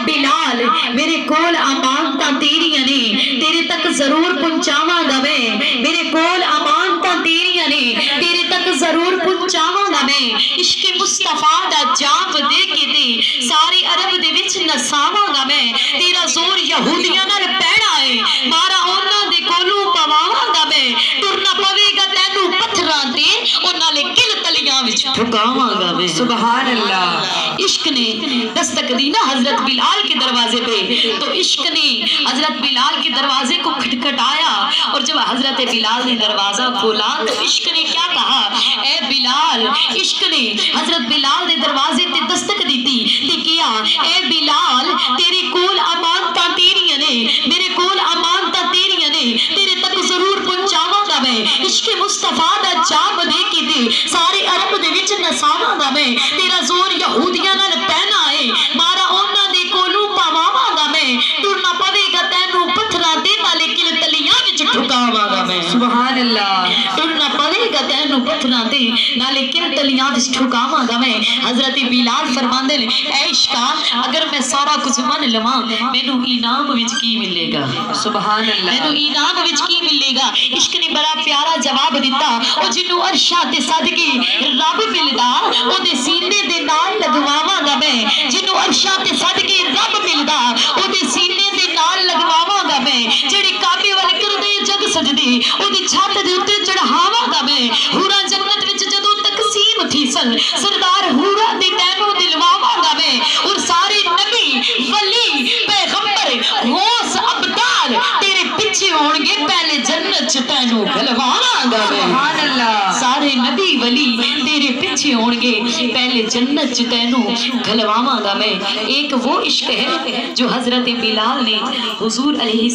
بلال میرے کول امانتاں تیریاں نے تیرے تک ضرور پہنچاواں گا میں میرے کول امانتاں تیریاں نے تیرے تک ضرور پہنچاواں گا میں عشق مصطفیٰ دا جاپ دے کے دے سارے عرب دے وچ نساواں گا میں تیرا زور یہودیاں نال پیڑا ہے مارا انہاں دے کولوں پواواں گا میں ٹرنا پوے گا تینوں پتھراں تے انہاں لے کل تلیاں وچ ٹھکاواں گا میں سبحان اللہ عشق نے دستک دی نا حضرت بلال کے دروازے پہ تو عشق نے حضرت بلال کے دروازے کو کھٹکھٹایا اور جب حضرت بلال نے دروازہ کھولا تو عشق نے کیا کہا اے بلال عشق نے حضرت بلال نے دروازے تے دستک دیتی تے کیا اے بلال تیرے کول امانتاں تیریاں نے میرے کول امانتاں تیریاں نے تیرے تک ضرور پہنچاواں گا میں عشق مصطفیٰ دا جاپ دے کے دے سارے عرب دے وچ نساواں گا میں تیرا زور یہودیاں نال پینا ہے مارا انہاں دے کولوں پاواں گا میں ٹرنا پوے گا تینوں پتھراں دے نالے کل تلیاں وچ ٹھکاواں گا میں سبحان اللہ ٹرنا پوے گا تینوں پتھراں دے نالے کل تلیاں وچ ٹھکاواں گا میں حضرت بلال فرماندے نے اے عشقا اگر میں سارا کچھ من لواں مینوں انعام وچ کی ملے گا سبحان اللہ مینوں انعام وچ کی ملے گا عشق نے بڑا پیارا جواب دیتا او جنوں عرشاں تے صدقے رب ملدا او دے سینے دے نال لگواواں گا میں جنوں عرشاں تے صدقے رب ملدا او دے سینے دے نال لگواواں گا میں جڑی کعبے ول کردے جگ سجدے او دی چھت دے اوتے چڑھاواں گا میں حوراں جنت وچ جدوں تقسیم تھی سن سردار حوراں دے تینوں دلواواں گا میں اور سارے نبی ولی پیغمبر غوث ابدال تیرے پیچھے ہون گے پہلے جنت چ تینوں گھلواواں گا میں سبحان اللہ سارے نبی ولی تیرے پیچھے ہون گے پہلے جنت چ تینوں گھلواواں گا میں ایک وہ عشق ہے جو حضرت بلال نے حضور علیہ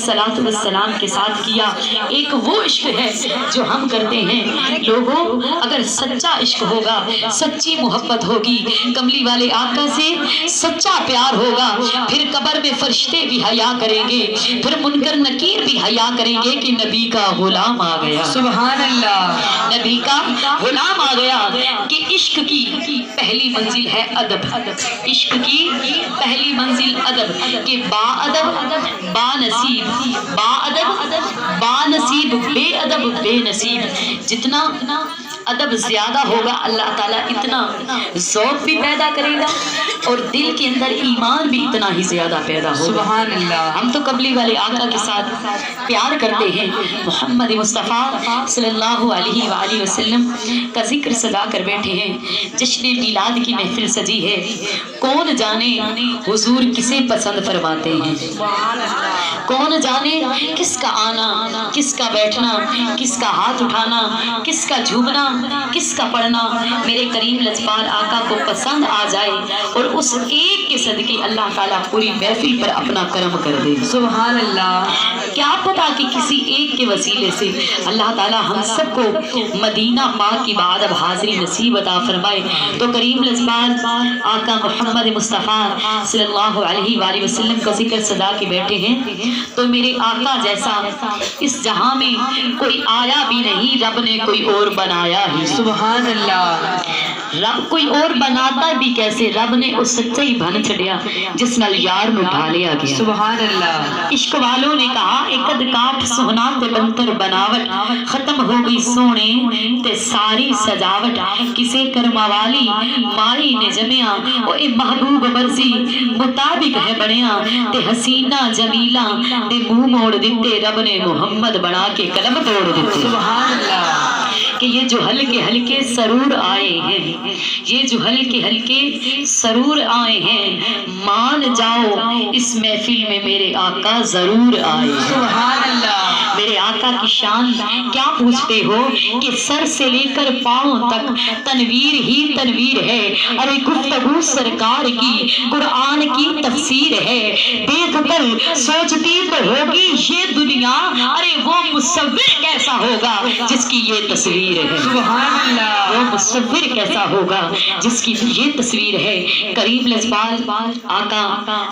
السلام کے ساتھ کیا ایک وہ عشق ہے جو ہم کرتے ہیں لوگوں اگر سچا عشق ہوگا سچی محبت ہوگی کملی والے آقا سے سچا پیار ہوگا پھر قبر میں فرشتے بھی حیا کریں گے پھر منکر نکیر بھی حیا کریں گے کہ نبی کا غلام آ گیا سبحان اللہ نبی کا غلام آ گیا کہ عشق کی پہلی منزل ہے ادب عشق کی پہلی منزل ادب کہ با ادب با نصیب با ادب با نصیب بے ادب بے نصیب جتنا ادب زیادہ ہوگا اللہ تعالیٰ اتنا ذوق بھی پیدا کرے گا اور دل کے اندر ایمان بھی اتنا ہی زیادہ پیدا ہوگا سبحان اللہ ہم تو قبلی والے آقا کے ساتھ پیار کرتے ہیں محمد مصطفیٰ صلی اللہ علیہ وآلہ وسلم کا ذکر سجا کر بیٹھے ہیں جشن میلاد کی محفل سجی ہے کون جانے حضور کسے پسند فرماتے ہیں کون جانے کس کا آنا کس کا بیٹھنا کس کا ہاتھ اٹھانا کس کا جھومنا کس کا پڑھنا میرے کریم لجپال آقا کو پسند آ جائے اور اس ایک کے صدقے اللہ تعالیٰ پوری محفل پر اپنا کرم کر دے سبحان اللہ کیا پتا کہ کسی ایک کے وسیلے سے اللہ تعالیٰ ہم سب کو مدینہ پاک کی بعد اب حاضری نصیب عطا فرمائے تو کریم لجپال آقا محمد مصطفیٰ صلی اللہ علیہ وآلہ وسلم کا ذکر سجا کے بیٹھے ہیں تو میرے آقا جیسا اس جہاں میں کوئی آیا بھی نہیں رب نے کوئی اور بنایا ہی سبحان اللہ رب کوئی اور بناتا بھی کیسے رب نے اس سچا ہی بن چھڑیا جس نال یار نو ڈھالیا گیا سبحان اللہ عشق والوں نے کہا ایک کاٹ سونا تے بنتر بناوٹ ختم ہو گئی سونے تے ساری سجاوٹ کسے کرما والی مائی نے جمیا او اے محبوب مرضی مطابق ہے بنیا تے حسینہ جمیلہ تے منہ موڑ دیتے رب نے محمد بنا کے قلم توڑ دیتے سبحان اللہ کہ یہ جو ہلکے ہلکے سرور آئے ہیں یہ جو ہلکے ہلکے سرور آئے ہیں مان جاؤ اس محفل میں میرے آقا ضرور آئے سبحان اللہ میرے آقا کی شان کیا پوچھتے ہو کہ سر سے لے کر پاؤں تک تنویر ہی تنویر ہے ارے گفتگو سرکار کی قرآن کی تفسیر ہے دیکھ کر سوچتی تو ہوگی یہ دنیا ارے وہ مصور کیسا ہوگا جس کی یہ تصویر ہے سبحان اللہ وہ مصور کیسا ہوگا جس کی یہ تصویر ہے کریم لجپال آقا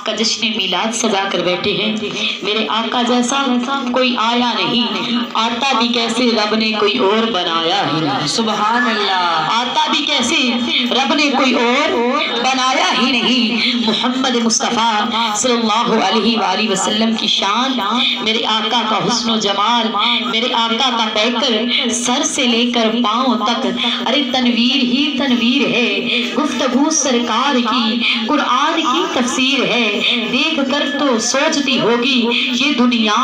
کا جشن میلاد سجا کر بیٹھے ہیں میرے آقا جیسا کوئی آیا نہیں آتا بھی کیسے رب نے کوئی اور بنایا ہی نہیں سبحان اللہ آتا بھی کیسے رب نے کوئی اور بنایا ہی نہیں محمد مصطفیٰ مصطفیٰ صلی اللہ علیہ وآلہ وسلم کی شان، میرے آقا کا حسن و جمال، میرے آقا کا پیکر سر سے لے کر پاؤں تک ارے تنویر ہی تنویر ہے، گفتگو سرکار کی قرآن کی تفسیر ہے، دیکھ کر تو سوچتی ہوگی یہ دنیا،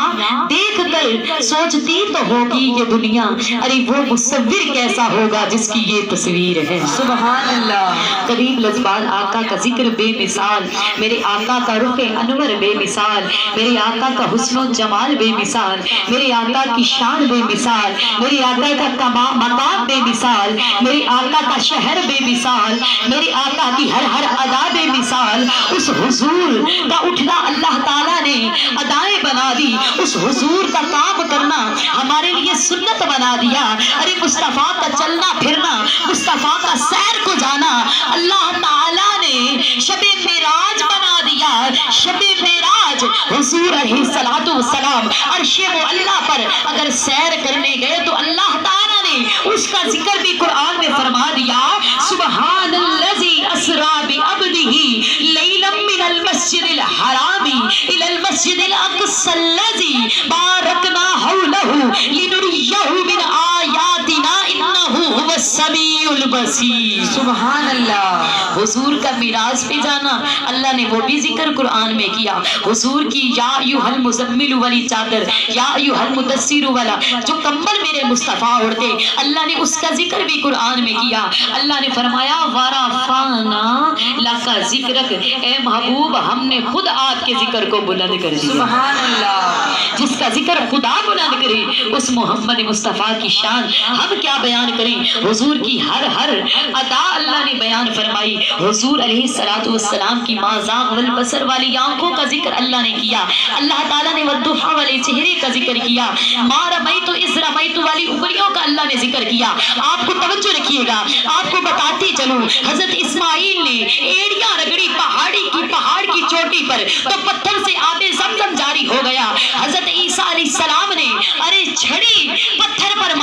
دیکھ کر سوچتی تو ہوگی یہ دنیا، ارے وہ مصور کیسا ہوگا جس کی یہ تصویر ہے۔ سبحان اللہ۔ کریم لذبان آقا کا ذکر بے مثال، میرے آقا کا رخ انور بے مثال، میرے آقا کا حسن و جمال بے مثال، میرے آقا کی شان بے مثال، میرے آقا کا مقام بے مثال، میرے آقا کا شہر بے مثال، میرے آقا کی ہر ہر ادا بے مثال۔ اس حضور کا اٹھنا اللہ تعالیٰ نے ادائیں بنا دی، اس حضور کا کام کرنا ہمارے لیے سنت بنا دیا۔ ارے مصطفیٰ کا چلنا پھرنا، مصطفیٰ کا سیر کو جانا اللہ تعالیٰ نے شب معراج بنا دیا۔ شب معراج حضور علیہ الصلوۃ والسلام عرش معلیٰ پر اگر سیر کرنے گئے تو اللہ تعالیٰ نے اس کا ذکر بھی قرآن میں فرما دیا، سبحان الذی اسریٰ بعبدہ لیلا من المسجد الحرام الی المسجد الاقصی الذی بارکنا حولہ لنریہ من آیاتنا انہ هو السمیع البصیر۔ سبحان اللہ۔ حضور کا معراج پہ جانا اللہ نے وہ بھی ذکر قرآن میں کیا، حضور کی یا ایھا المزمل والی چادر، یا ایھا المدثر والا جو کمبل میرے مصطفیٰ اڑتے، اللہ نے اس کا ذکر بھی قرآن میں کیا۔ اللہ نے فرمایا ورفعنا لک ذکرک، اے محبوب ہم نے خود آپ کے ذکر کو بلند کر دیا۔ سبحان اللہ۔ جس کا ذکر خدا بلند کرے اس محمد مصطفیٰ کی شان ہم کیا بیان کریں۔ حضور کی ہر ہر ادا اللہ نے بیان فرمائی۔ حضور علیہ الصلوۃ والسلام کی ما زاغ والبصر والی آنکھوں کا ذکر اللہ نے کیا، اللہ تعالیٰ نے والضحیٰ والے چہرے کا ذکر کیا، ما رمیت اذ رمیت والی انگلیوں کا اللہ نے ذکر کیا۔ آپ کو توجہ رکھیے گا، آپ کو بتاتی چلوں، حضرت اسماعیل نے ایڑیاں رگڑی پہاڑ کی چوٹی پر تو پتھر سے آب زمزم جاری ہو گیا۔ حضرت عیسیٰ علیہ السلام نے ارے چھڑی پتھر پر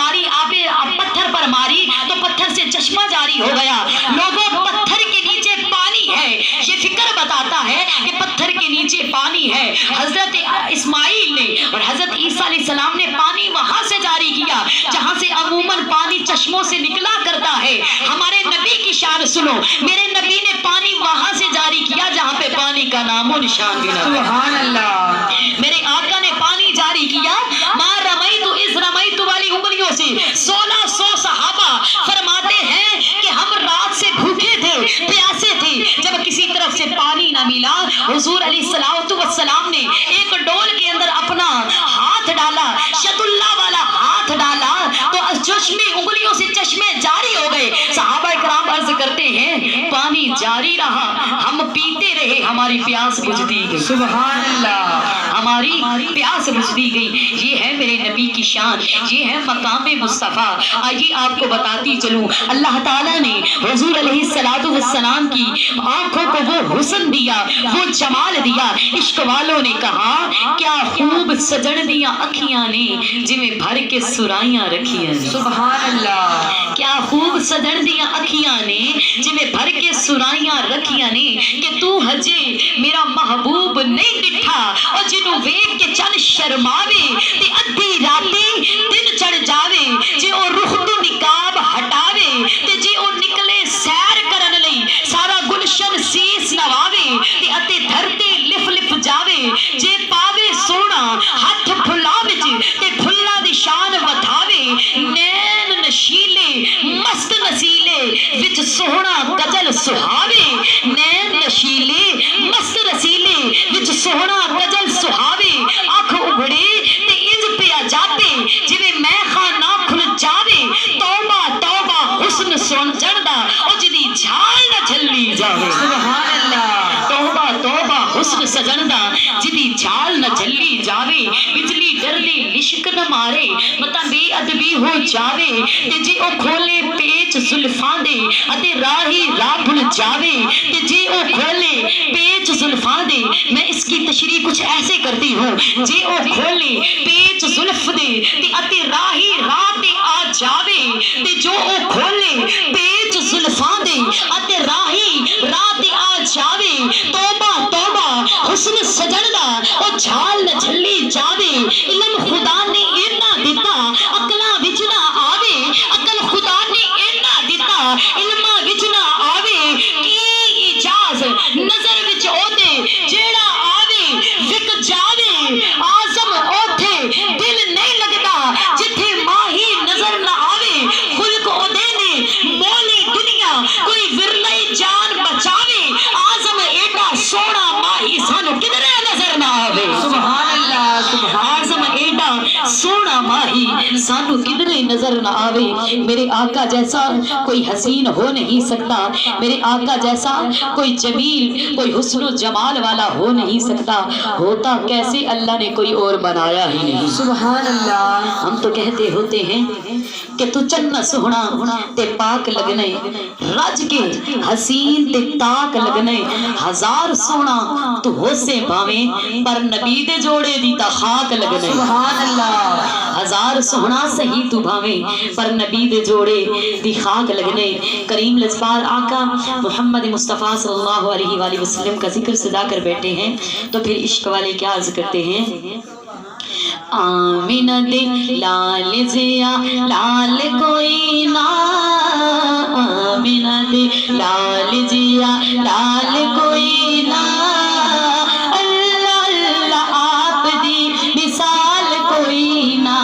ماری تو پتھر سے چشمہ جاری ہو گیا۔ لوگوں پتھر کے نیچے پانی ہے، یہ فکر بتاتا ہے کہ پتھر کے نیچے پانی ہے۔ حضرت اسماعیل نے اور حضرت عیسیٰ علیہ السلام نے پانی وہاں سے جاری کیا جہاں سے عموماً پانی چشموں سے نکلا کرتا ہے۔ ہمارے نبی کی شان سنو، میرے نبی نے پانی وہاں سے جاری کیا جہاں پہ پانی کا نام و نشان بھی نہ۔ سبحان اللہ۔ میرے آقا نے پانی جاری کیا، ما رمیت اذ رمیت والی انگلیوں سے۔ 1600 صحابہ فرماتے ہیں کہ ہم رات سے بھوکے تھے، پیاسے تھے، جب کسی طرف سے پانی نہ ملا حضور علیہ الصلوۃ والسلام نے ایک ڈول کے اندر اپنا ہاتھ ڈالا، شد اللہ والا ہاتھ ڈالا تو چشمے انگلیوں سے چشمے جاری ہو گئے۔ صحابہ کرام عرض کرتے ہیں پانی جاری رہا، ہم پیتے رہے، ہماری پیاس بجھتی گئی۔ سبحان اللہ۔ ہماری پیاس بجھتی گئی۔ یہ ہے میرے نبی کی شان، یہ ہے مقام مصطفیٰ۔ آئیے آپ کو بتاتی چلوں، اللہ تعالیٰ نے حضور علیہ الصلوۃ والسلام کی آنکھوں کو وہ حسن دیا، وہ جمال دیا۔ عشق والوں نے کہا کیا خوب سجن دیا اکھیاں نے جویں بھر کے سرائیاں رکھیاں۔ سبحان اللہ۔ کیا خوب سجن دیا اکھیاں نے جویں بھر کے سرائیاں رکھیاں نے، کہ تو ہجے میرا محبوب نہیں ڈٹھا اور جنوں ویکھ کے چل شرماوے تے ادھی راتی دن چڑھ جاوے، جے او رخ تو نقاب ہٹاوے تے جے او نکلے سیر کرن لئی سارا گلشن سیس نواوے تے اتے دھرتے لف لف جاوے، جے پاوے سونا ہاتھ پھلا وچ تے پھلا دی شان ودھاوے، نین نشیلے مست نسیلے وچ سوہنا گجل سہاوے، نین نشیلے مست رسیلے وچ سوہنا گجل سہاوے، آنکھ اگڑے تے انج پیا جاتے جویں میں خانہ کھل جاوے، توبہ توبہ حسن سن جڑدا او جدی جھال نہ جھلی جاوے۔ سبحان اللہ۔ توبہ توبہ حسن سجندا جدی جھال نہ جھلی جاوے، بجلی ڈردے لشک نہ مارے متا بے ادبی ہو جاوے، تے جے او کھولے پیچ زلفاں دے اتے راہی راہ بھل جاوے، تے جے او کھولے پیچ زلفاں دے، میں اس کی تشریح کچھ ایسے کرتی ہوں، جے او کھولے پیچ زلف دے تے اتے راہی راہ تے آ جاوے، تے جو او کھولے پیچ زلفاں دے اتے راہی راہ تے آ جاوے، توبہ توبہ حسن سجن دا او جھال نہ جھلی جاوے علم خدا نے اینا دیتا عقلاں وچ نہ آوے عقل خدا نے اینا دیتا علماں وچ نہ آوے کی اجاز نظر وچ اودے جیڑا آوے وک جاوے آزم اوتھے دل نہیں لگدا جتھے ماہی نظر نہ آوے خلق اودے نے مولی دنیا کوئی ورلے جان بچاوے آزم ایڈا سونا ماہی سانو کدھر نظر نہ آوے سبحان اللہ آزم ایڈا سونا ماہی سانو کدھر نظر نہ آوے میرے آقا جیسا کوئی حسین ہو نہیں سکتا میرے آقا جیسا کوئی جمیل کوئی حسن و جمال والا ہو نہیں سکتا ہوتا کیسے اللہ نے کوئی اور بنایا ہی نہیں سبحان اللہ ہم تو کہتے ہوتے ہیں کہ تو چن سونا تے پاک لگنے رج کے حسین تے تاک لگنے ہزار سونا تو ہو سے بھاویں پر نبی دے جوڑے دی تا خاک لگنے سبحان اللہ ہزار سونا صحیح تو بھاویں پر نبی دے جوڑے دی خاک لگنے کریم لجپال آقا محمد مصطفیٰ صلی اللہ علیہ وآلہ وسلم کا ذکر سجا کر بیٹھے ہیں تو پھر عشق والے کیا عرض کرتے ہیں آمینہ دے لال جیا لال کوئی نہ آمینہ دے لال جیا لال کوئی نہ اللہ اللہ آپ دی مثال کوئی نہ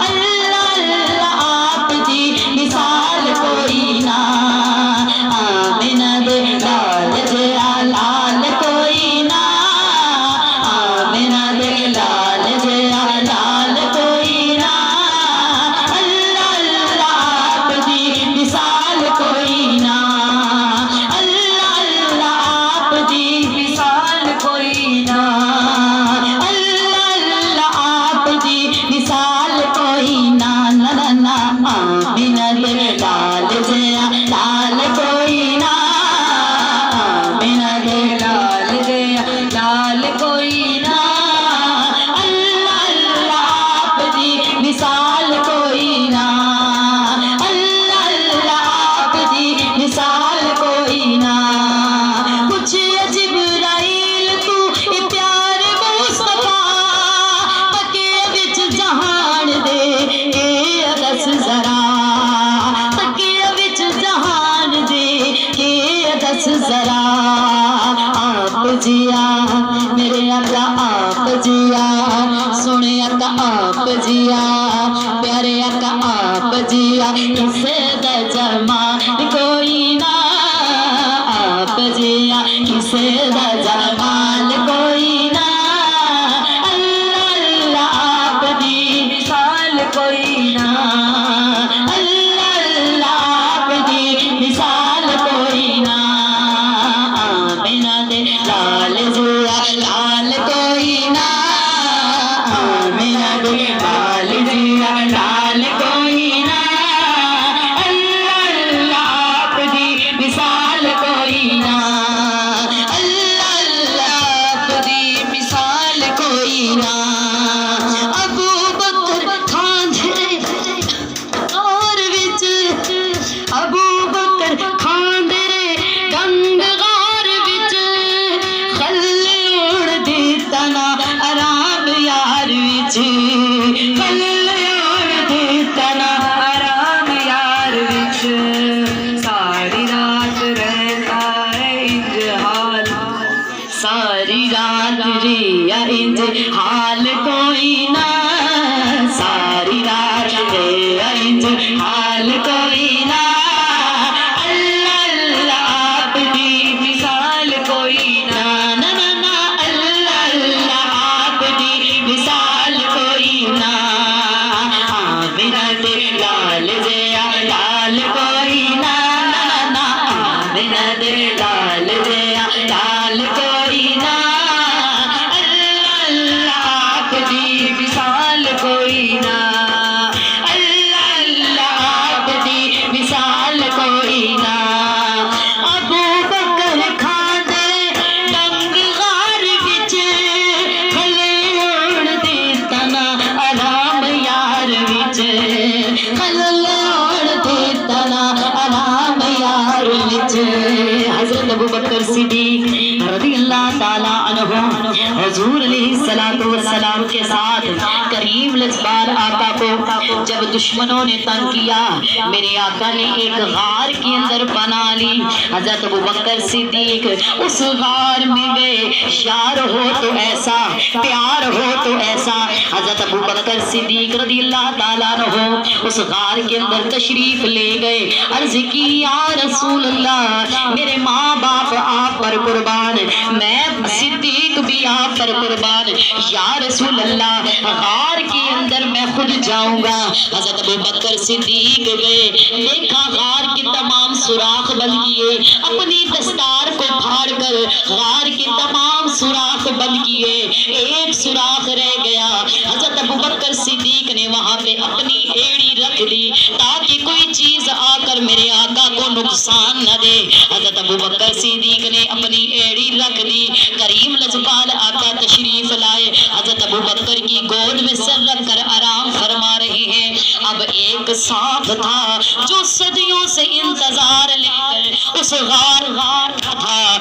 اللہ اللہ آپ دی مثال کوئی نہ آمینہ دے لال جیا لال کوئی نہ آمینہ دے لال لال کوئی نہ اللہ اللہ آپ دی مثال کوئی نہ اللہ اللہ آپ دی مثال کوئی نہ اللہ اللہ آپ دی مثال کوئی نہ نہ آمینہ دے لال جیا لال کوئی نہ آمینہ دے لال جیا لال کوئی نہ مثال کوئی نہ اللہ اللہ آپ دی مثال کوئی نہ کچھ جبرائیل تو اے پیار مصطفیٰ پکے وچ جہان دے اے دس ذرا پکے وچ جہان دے اے دس ذرا آپ جیا میرے آقا آپ جیا سونے آقا آپ جیا پیارے آقا آپ جیا کسے دا جمال کوئی نہ آپ جیا کسے دا جمال کوئی نہ اللہ اللہ آپ دی مثال کوئی نہ اللہ اللہ آپ دی مثال کوئی نہ آمینہ دے لال جیا لال کوئی نہ آمینہ دے لال جیا لال کوئی نہ اللہ اللہ آپ دی مثال کوئی نہ اللہ اللہ آپ دی مثال کوئی نہ ابو بکر کھاندے اور وچ ابو بکر کھاندے گنگ غار وچ خلے اڑ دیتا نا آرام یار وچ خلے اڑ دیتا نا آرام یار وچ ساری رات رہتا ہے انج حال ساری رات ریا انج حال کوئی نہ ساری رات ریا انج حال کوئی نہ اللہ اللہ آپ دی مثال کوئی نہ اللہ اللہ آپ دی مثال کوئی نہ آمینہ دے لال جیا لال کوئی نہ آمینہ دے لال جیا لال کوئی نہ اللہ اللہ آپ دی مثال کوئی نہ اللہ اللہ آپ دی عنہ حضور علیہ السلام کے ساتھ کریم لجبال آقا کو جب دشمنوں نے تنگ کیا، میرے آقا نے ایک غار کے اندر بنا لی۔ حضرت ابوبکر صدیق اس غار میں گئے، یار ہو تو ایسا، پیار ہو تو ایسا۔ حضرت ابوبکر صدیق رضی اللہ تعالیٰ عنہ اس غار کے اندر تشریف لے گئے، عرض کی یا رسول اللہ میرے ماں باپ آپ پر قربان، میں صدیق بھی آپ پر قربان، یا رسول اللہ غار کے اندر میں خود جاؤں گا۔ حضرت ابوبکر صدیق گئے، دیکھا غار کے تمام سوراخ بند کیے، اپنی دستار کو پھاڑ کر غار کے تمام سوراخ بند کیے، ایک سوراخ رہ گیا۔ حضرت ابوبکر صدیق نے وہاں پہ اپنی ایڑی رکھ دی تاکہ کوئی چیز آ کر میرے آقا کو نقصان نہ دے۔ حضرت ابوبکر صدیق نے اپنی ایڑی رکھ دی، کریم لجپال آقا تشریف لائے، حضرت ابوبکر کی گود میں سر رکھ کر آرام فرما رہے ہیں۔ اب ایک سانپ تھا جو صدیوں سے انتظار لے کر اس غار تھا،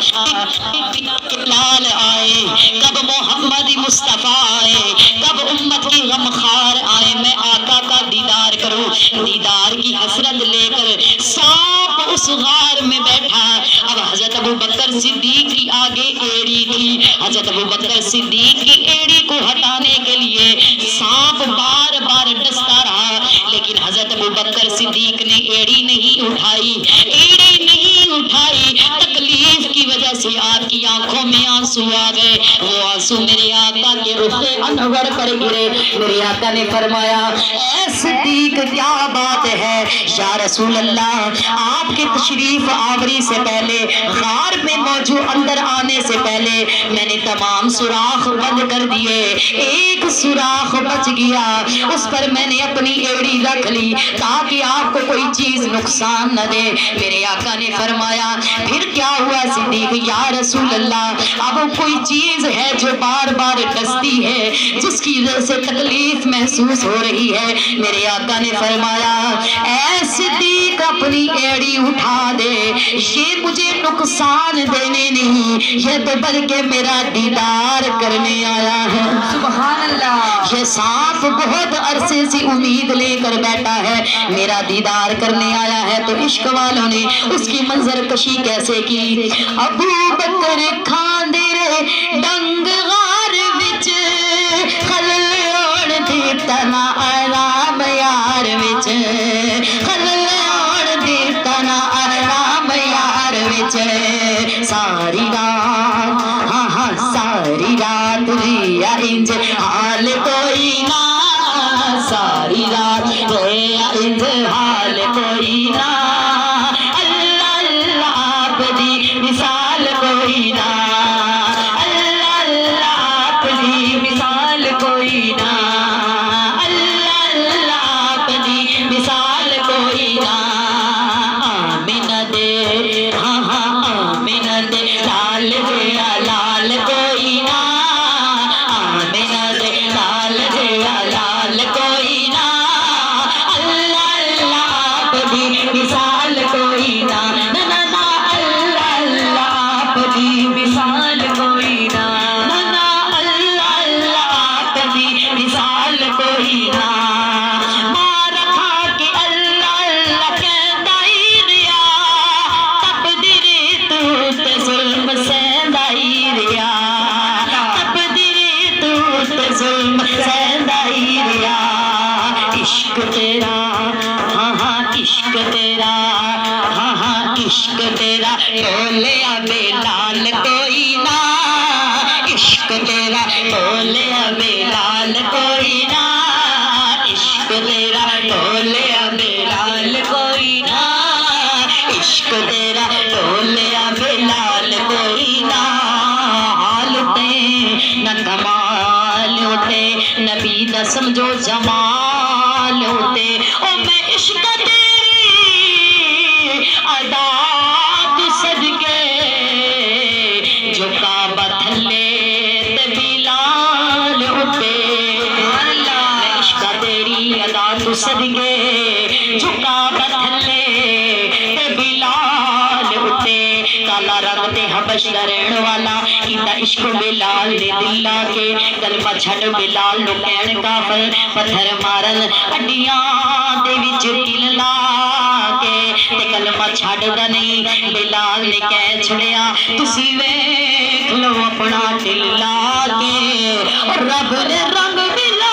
لال آئے، کب محمد مصطفیٰ آئے، کب امت کی غمخوار آئے، میں آقا کا دیدار کروں۔ دیدار کی حسرت لے کر سانپ اس غار میں بیٹھا۔ اب حضرت ابوبکر صدیق کی آگے ایڑی تھی، حضرت ابوبکر صدیق کی ایڑی کو ہٹانے کے لیے سانپ بار بار ڈستا رہا، لیکن حضرت ابوبکر صدیق نے ایڑی نہیں اٹھائی، ایڑی نہیں اٹھائی۔ تکلیف کی وجہ سے آپ کی آنکھوں میں آنسو آ گئے، وہ آنسو میرے آقا کے رخ انور پر گرے۔ میرے آقا نے فرمایا اے صدیق کیا بات ہے یا رسول اللہ، آپ کے تشریف آوری سے پہلے، غار میں موجود اندر آنے سے پہلے میں نے تمام سوراخ بند کر دیے، ایک سوراخ بچ گیا، اس پر میں نے اپنی ایڑی رکھ لی تاکہ آپ کو کوئی چیز نقصان نہ دے۔ میرے آقا نے فرمایا پھر کیا ہوا صدیق یا رسول اللہ، اب کوئی چیز ہے جو بار بار ڈستی ہے، جس کی وجہ سے تکلیف محسوس ہو رہی ہے۔ میرے آقا نے فرمایا اے صدیق اپنی ایڑی اٹھا دے، یہ مجھے نقصان دینے نہیں، یہ تو بلکہ میرا دیدار کرنے آیا ہے۔ سبحان اللہ، یہ سانپ بہت عرصے سے امید لے کر بیٹھا ہے، میرا دیدار کرنے آیا ہے۔ تو عشق والوں نے اس کی منظر کشی کیسے کی، ابوبکر کھاندے ڈنگ غار وچ خلل اوڑ دی تنا آرام یار وچ، خلل اوڑ دی تنا آرام یار وچ، ساری رات ہاں ہاں ساری رات ریا انج حال کوئی نہ، ساری رات ریا انج حال کوئی نہ، اللہ اللہ آپ دی مثال کوئی نہ، اللہ اللہ آپ دی مثال کوئی نہ، اللہ اللہ آپ دی مثال کوئی نہ۔ آمینہ دے ہاں ہاں آمینہ دے لال دے لال کوئی نہ، آمینہ دے لال دے لال کوئی نہ، اللہ اللہ آپ دی مثال کوئی نہ، نہ نہ نہ اللہ اللہ آپ دی مثال کوئی نہ، نہ نہ اللہ اللہ آپ دی مثال کوئی نہ۔ مار کھا کے اللہ اللہ کہندا ہی ریا، تقدیر تو تے ظلم سہندا ہی ریا، تقدیر تو تے ظلم سہندا ہی ریا، عشق تیرا ہاں ہاں عشق تیرا ہاں ہاں عشق تیرا ٹولیا بلال کوئی نہ، عشق تیرا ٹولیا بلال کوئی نہ، عشق تیرا ٹولیا بلال کوئی نہ، عشق تیرا ٹولیا بلال کوئی نہ۔ حالتیں نہ کمال ہوتے، نبی دا سمجھو جمال ہوتے، او میں عشق تیری ادا تو صدقے، جو کعبہ تھلے تے بلال ہوتے، میں عشق تیری ادا تو صدقے، جو کعبہ تھلے تے بلال ہوتے، کالا رنگ تے حبش دا رہن والا کیتا عشق بلال نے دل لا کے کلمہ چھڈ بلال نو کہن کافر پتھر مارن ہڈیاں دے وچ تل لا کے تے کلمہ چھڈدا نہیں بلال نے کہہ چھڑیا تسی ویکھ لو اپنا دل لا کے رب نے رنگ بلال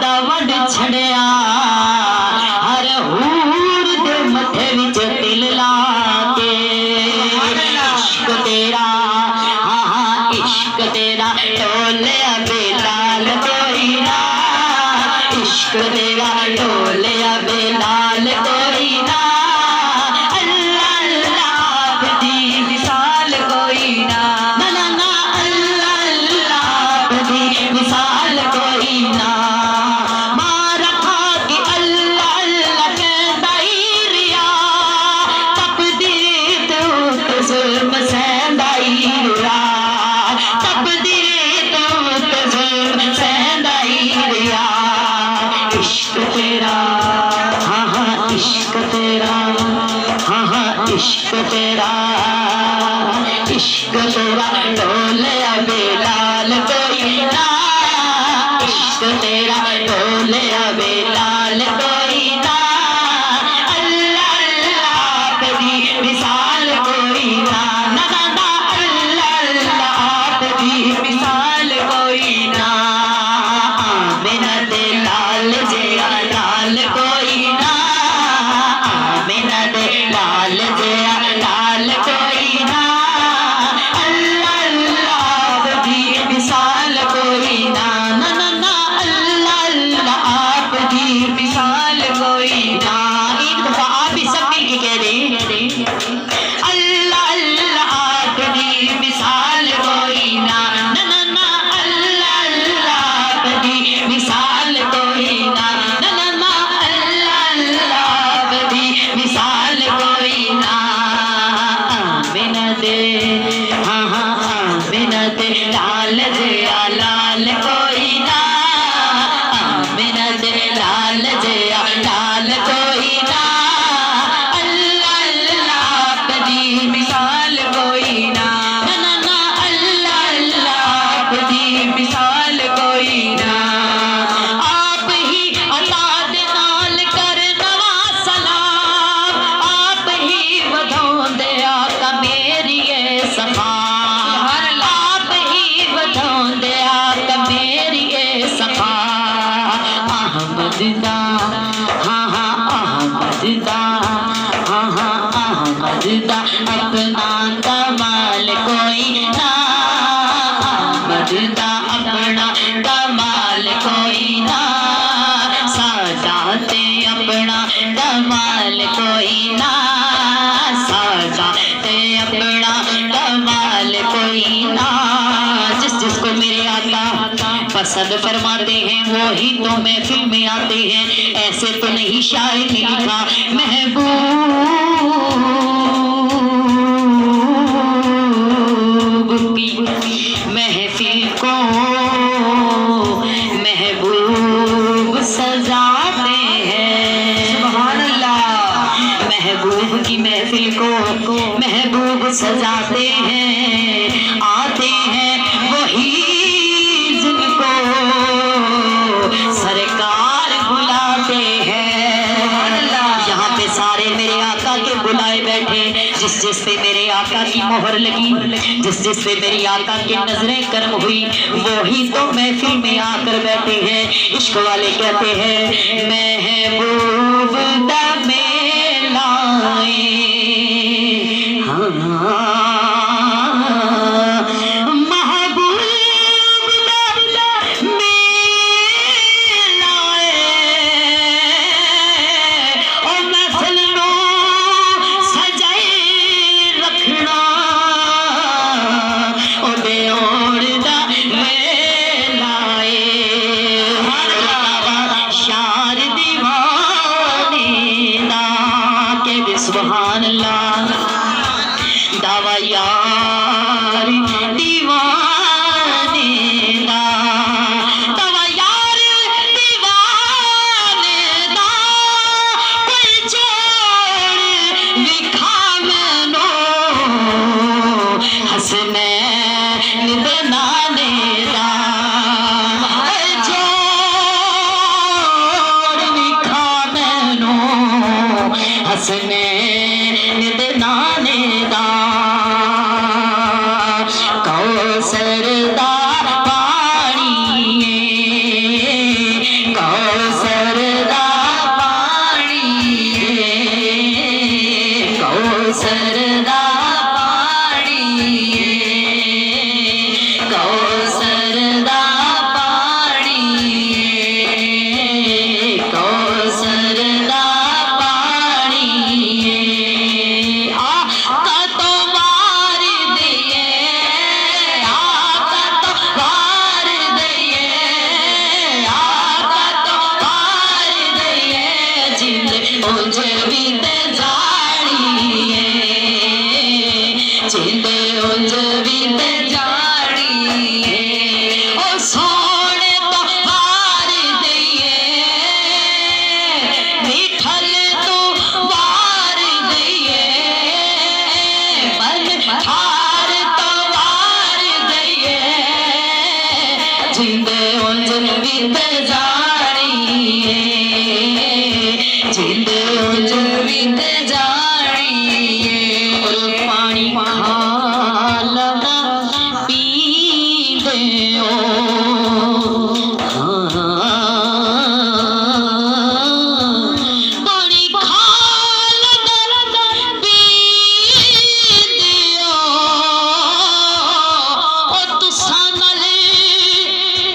دا وڈ چھڑیا ہر حور دے متھے وچ تل لا کے عشق تیرا ہاں ہاں عشق تیرا ڈولیا بلال کوئی نہ عشق تیرا ڈولیا بلال کوئی نہ اللہ اللہ آپ دی مثال کوئی نہ نا نا اللہ اللہ آپ دی مثال کوئی نہ مارا کھا کے اللہ اللہ کہندا ہی ریا تقدیر تو ظلم سہندا ہی ریا تقدیر تو ظلم سہندا ہی ریا عشق تیرا ہاں ہاں عشق تیرا ہاں ہاں عشق تیرا عشق تیرا ڈولیا بلال کوئی نہ عشق تیرا ڈولیا بلال کوئی نہ اللہ اللہ آپ دی مثال کوئی نہ نا نا نا اللہ اللہ آپ دی مثال کوئی نہ آمینہ دے لال جیا لال کوئی نہ آمینہ دے لال جیا لال کوئی نہ اللہ اللہ آپ دی مثال کوئی نہ نا نا نا اللہ اللہ آپ دی مثال کوئی نہ ایک دفعہ آپ ہی سب مل کے کہہ دیں اللہ اللہ آپ دی مثال کوئی نہ نا نا نا اللہ اللہ آپ دی مثال کوئی نہ نا نا نا اللہ اللہ آپ دی مثال کوئی نہ آمینہ دے ہاں ہاں آمینہ دے لال جیا لال کوئی نہ آمینہ دے لال جیا لال کوئی نہ اللہ اللہ آپ دی مثال کوئی نہ نا نا نا اللہ اللہ آپ دی مثال کوئی نہ آپ ہی عطا دے نال کر نواں سلام آپ ہی ودھاؤندے آقا میری اے صفا آپ ہی ودھاؤندے آقا میری اے صفا احمد دا ہاں ہاں احمد دا ہاں ہاں احمد دا اپنا کمال کوئی نہ احمد دا اپنا کمال کوئی نہ سادات اپنا کمال کوئی نہ سادات اپنا کمال کوئی نہ جس جس کو میرے آقا پسند فرماتے ہیں وہی تو محفل میں آتے ہیں ایسے تو نہیں شاعر نے لکھا محبوب کی محفل کو محبوب سجاتے ہیں سبحان اللہ محبوب کی محفل کو محبوب سجاتے ہیں آتے ہیں وہی جن کو سرکار بلاتے ہیں یہاں پہ سارے میرے آقا کے بلائے بیٹھے جس جس پہ میرے آقا کی مہر لگی جس جس پہ میری آقا کی نظریں کرم ہوئی وہی تو محفل میں آ کر بیٹھے ہیں عشق والے کہتے ہیں محبوب دم لائے شار دیوانے دا کوثر دا پانی کوثر دا پانی آقا تو وار دیے آقا تو وار دیے آقا تو وار دیے جند مجھے بھی جند انج بھی جاڑی او سونے تو وار دئیے میٹھل تو وار دئیے بل ٹھار تو وار دئیے جند انج بھی جاڑی جند انج بھی جاڑی پانی کھالنا پی دیو پانی کھالنا پی دیو او تساں نال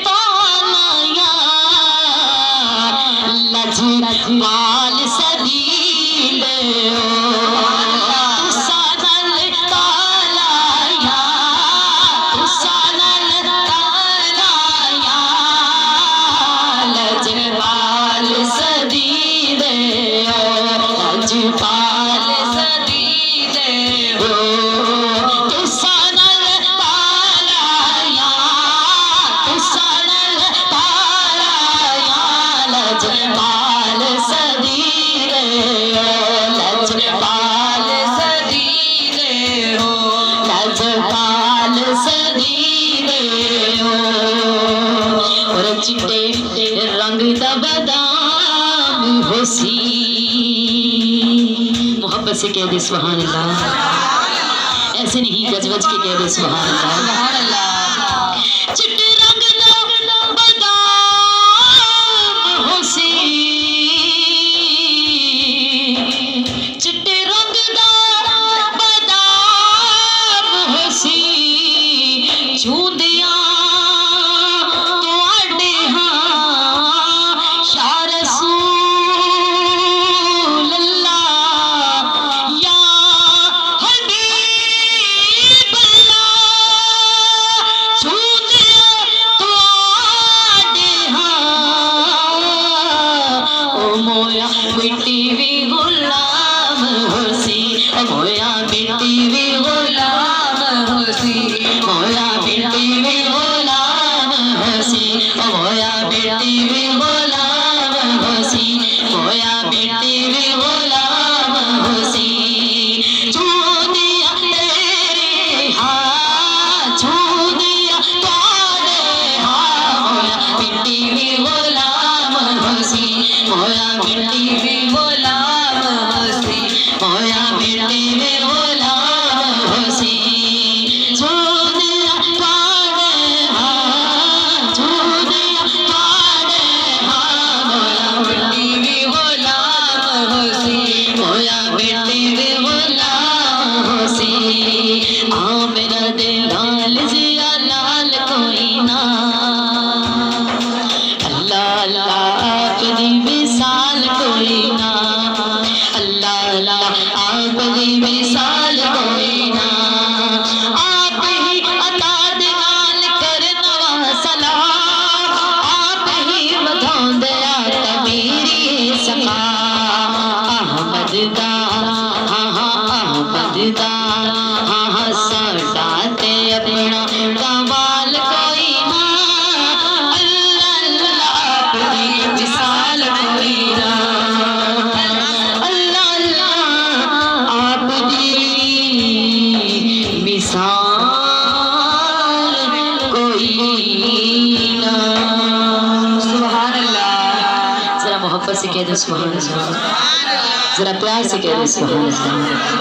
تانا یار لج پال سدی دیو پال سدی دے ہو تسانل تالایا تسانل تالایا لج پال سدی دے ہو لج پال سدی دے ہو لج پال سدی دے ہو اور چٹے رنگ دا بادام ہوسی محبت سے کہہ دے سبحان اللہ ایسے نہیں گج گج کے کہہ دے سبحان اللہ چٹے رنگ دا بادام ہوسی چٹے رنگ دا بادام ہوسی چوندیاں تو آڈے ہاں شاہ رسول اللہ یا حبیب اللہ چوندیاں تو آڈے ہاں او مویا مٹی بھی غلام ہوسی او مویا مٹی بھی غلام ہوسی مویا مٹی بھی غلام ہوسی او مویا مٹی بھی غلام ہوسی مویا مٹی بھی غلام ہوسی چودیا تیرے ہاں چودیا تارے ہاں مویا مٹی بھی غلام ہوسی مویا مٹی بھی غلام ہوسی مویا مٹی بھی غلام ہوسی چودیا تارے ہاں چودیا تارے ہاں مویا مٹی بھی غلام ہوسی مویا مٹی بھی غلام ہوسی آ میرا دل لال جیا لال کوئی نہ اللہ اللہ آپ دی مثال کوئی نہ اللہ اللہ آپ دی مثال کوئی نہ آپ ہی عطا دے نال کرنا سلام آپ ہی ودھاؤں دیا میری سخا احمد دا ہاں ہاں احمد دا ہاں ہاں ساڈا تے اپنا کمال کوئی نہ اللہ اللہ آپ دی مثال کوئی نہ اللہ اللہ آپ دی مثال کوئی نہ سبحان اللہ ذرا محبت سے کہہ دو سبحان اللہ ذرا پیار سے کہہ دو سبحان اللہ